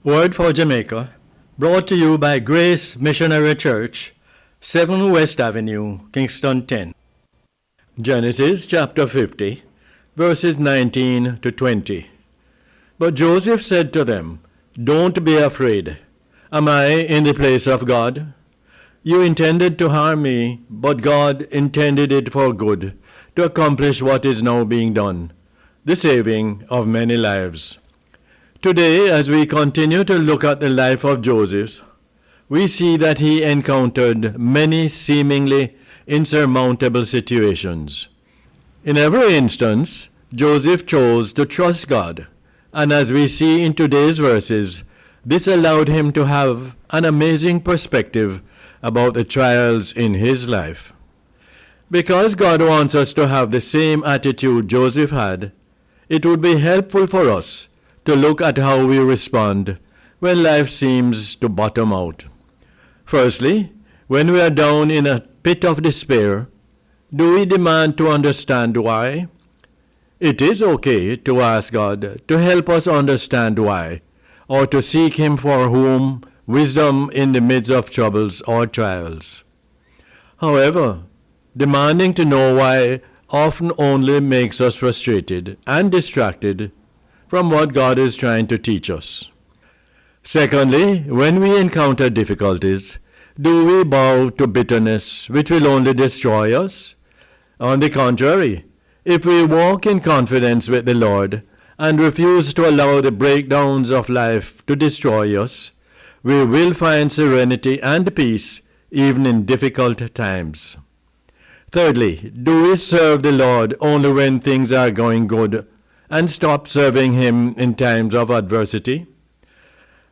Word for Jamaica, brought to you by Grace Missionary Church, 7 West Avenue, Kingston 10. Genesis chapter 50, verses 19 to 20. But Joseph said to them, "Don't be afraid. Am I in the place of God? You intended to harm me, but God intended it for good, to accomplish what is now being done, the saving of many lives." Today, as we continue to look at the life of Joseph, we see that he encountered many seemingly insurmountable situations. In every instance, Joseph chose to trust God, and as we see in today's verses, this allowed him to have an amazing perspective about the trials in his life. Because God wants us to have the same attitude Joseph had, it would be helpful for us to look at how we respond when life seems to bottom out. Firstly, when we are down in a pit of despair, do we demand to understand why? It is okay to ask God to help us understand why, or to seek Him for whom wisdom in the midst of troubles or trials. However, demanding to know why often only makes us frustrated and distracted from what God is trying to teach us. Secondly, when we encounter difficulties, do we bow to bitterness which will only destroy us? On the contrary, if we walk in confidence with the Lord and refuse to allow the breakdowns of life to destroy us, we will find serenity and peace even in difficult times. Thirdly, do we serve the Lord only when things are going good and stop serving Him in times of adversity?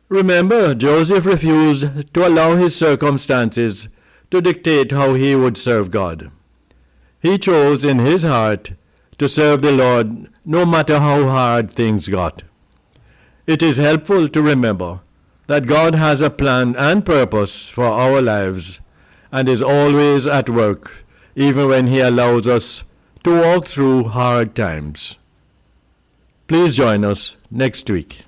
Remember, Joseph refused to allow his circumstances to dictate how he would serve God. He chose in his heart to serve the Lord no matter how hard things got. It is helpful to remember that God has a plan and purpose for our lives and is always at work, even when He allows us to walk through hard times. Please join us next week.